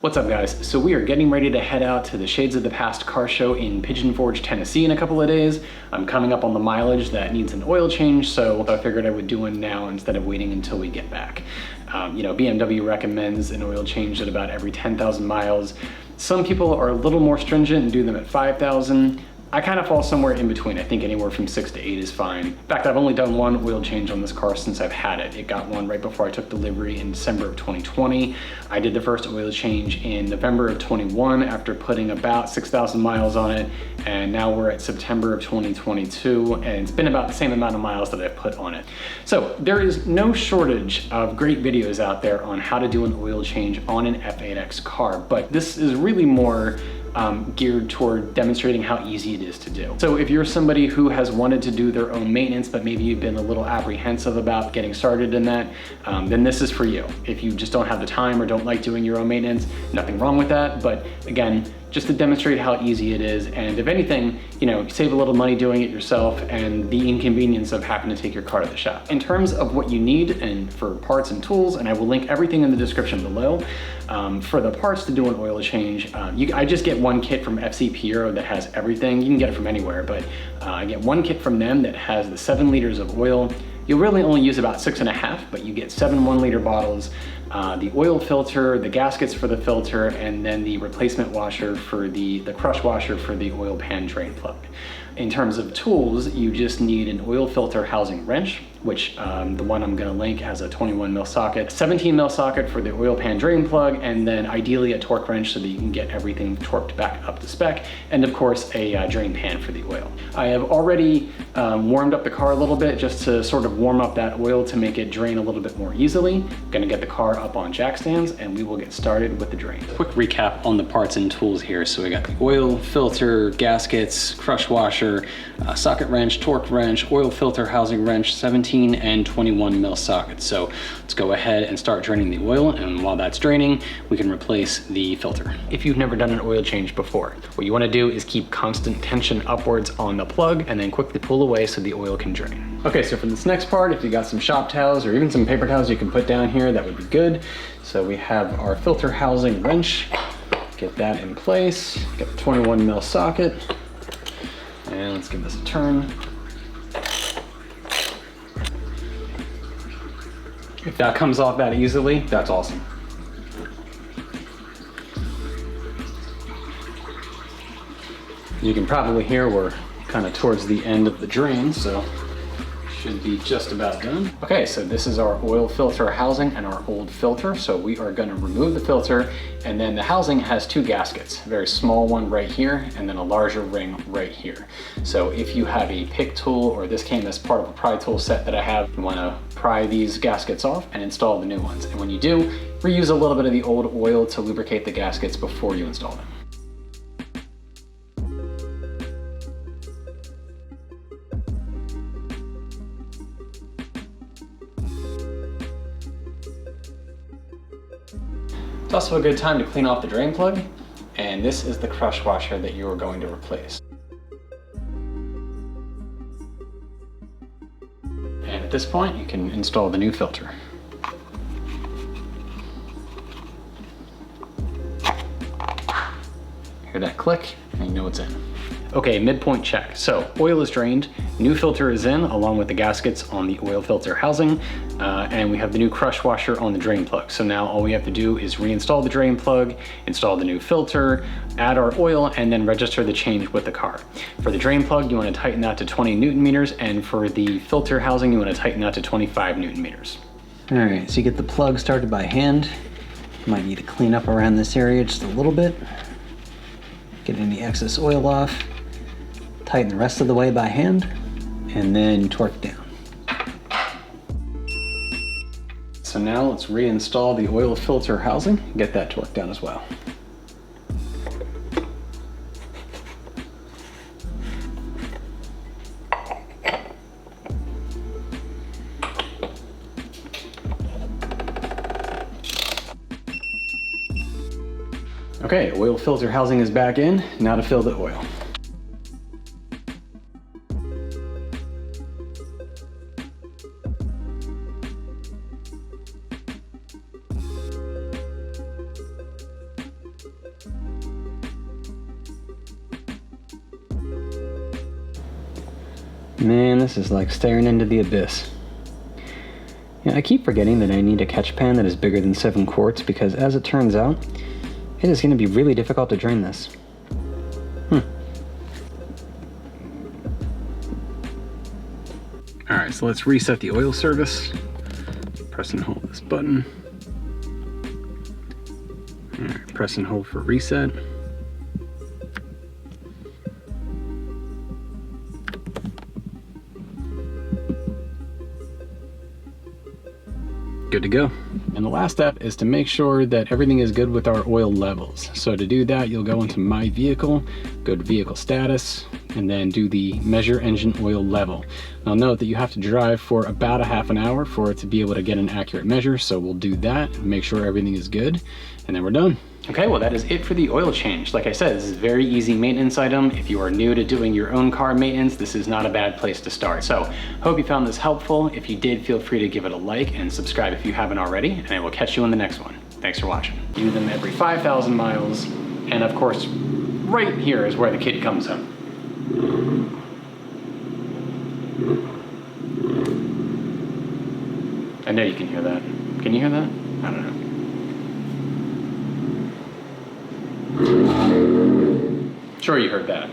What's up, guys? So we are getting ready to head out to the Shades of the Past car show in Pigeon Forge, Tennessee in a couple of days. I'm coming up on the mileage that needs an oil change, so I figured I would do one now instead of waiting until we get back. BMW recommends an oil change at about every 10,000 miles. Some people are a little more stringent and do them at 5,000. I kind of fall somewhere in between. I think anywhere from 6 to 8 is fine. In fact, I've only done one oil change on this car since I've had it. It got one right before I took delivery in December of 2020. I did the first oil change in November of 21 after putting about 6,000 miles on it. And now we're at September of 2022, and it's been about the same amount of miles that I've put on it. So there is no shortage of great videos out there on how to do an oil change on an F8X car, but this is really more geared toward demonstrating how easy it is to do. So if you're somebody who has wanted to do their own maintenance, but maybe you've been a little apprehensive about getting started in that, then this is for you. If you just don't have the time or don't like doing your own maintenance, nothing wrong with that. But again, just to demonstrate how easy it is. And if anything, save a little money doing it yourself and the inconvenience of having to take your car to the shop. In terms of what you need and for parts and tools, and I will link everything in the description below, for the parts to do an oil change, I just get one kit from FC that has everything. You can get it from anywhere, but I get one kit from them that has the 7 liters of oil. You'll really only use about 6.5, but you get 7 1-liter bottles, the oil filter, the gaskets for the filter, and then the replacement washer for the crush washer for the oil pan drain plug. In terms of tools, you just need an oil filter housing wrench, which the one I'm gonna link has a 21 mil socket, 17 mil socket for the oil pan drain plug, and then ideally a torque wrench so that you can get everything torqued back up to spec, and of course a drain pan for the oil. I have already warmed up the car a little bit just to sort of warm up that oil to make it drain a little bit more easily. I'm gonna get the car up on jack stands and we will get started with the drain. Quick recap on the parts and tools here. So we got the oil filter, gaskets, crush washer, socket wrench, torque wrench, oil filter housing wrench, 17 and 21 mil sockets. So let's go ahead and start draining the oil, and while that's draining, we can replace the filter. If you've never done an oil change before, what you want to do is keep constant tension upwards on the plug and then quickly pull away so the oil can drain. Okay, so for this next part, if you got some shop towels or even some paper towels you can put down here, that would be good. So we have our filter housing wrench, get that in place, get the 21 mil socket, and let's give this a turn. If that comes off that easily, that's awesome. You can probably hear we're kind of towards the end of the drain, so should be just about done. Okay, so this is our oil filter housing and our old filter. So we are gonna remove the filter, and then the housing has 2 gaskets, a very small one right here, and then a larger ring right here. So if you have a pick tool, or this came as part of a pry tool set that I have, you wanna pry these gaskets off and install the new ones. And when you do, reuse a little bit of the old oil to lubricate the gaskets before you install them. It's also a good time to clean off the drain plug, and this is the crush washer that you are going to replace. And at this point, you can install the new filter. Hear that click, and you know it's in. Okay, midpoint check. So oil is drained, new filter is in along with the gaskets on the oil filter housing, and we have the new crush washer on the drain plug. So now all we have to do is reinstall the drain plug, install the new filter, add our oil, and then register the change with the car. For the drain plug, you want to tighten that to 20 Newton meters, and for the filter housing, you want to tighten that to 25 Newton meters. All right, so you get the plug started by hand. You might need to clean up around this area just a little bit. Get any excess oil off. Tighten the rest of the way by hand, and then torque down. So now let's reinstall the oil filter housing, get that torqued down as well. Okay, oil filter housing is back in, now to fill the oil. Man, this is like staring into the abyss. Yeah, I keep forgetting that I need a catch pan that is bigger than 7 quarts because, as it turns out, it is going to be really difficult to drain this. Alright, so let's reset the oil service. Press and hold this button. Alright, press and hold for reset. Good to go. And the last step is to make sure that everything is good with our oil levels. So to do that, you'll go into My Vehicle, go to Vehicle Status, and then do the Measure Engine Oil Level. Now note that you have to drive for about a half an hour for it to be able to get an accurate measure, so we'll do that, make sure everything is good, and then we're done. Okay, well that is it for the oil change. Like I said, this is a very easy maintenance item. If you are new to doing your own car maintenance, this is not a bad place to start. So, hope you found this helpful. If you did, feel free to give it a like and subscribe if you haven't already, and I will catch you in the next one. Thanks for watching. Do them every 5,000 miles, and of course, right here is where the kid comes in. I know you can hear that. Can you hear that? I don't know. Sure you heard that.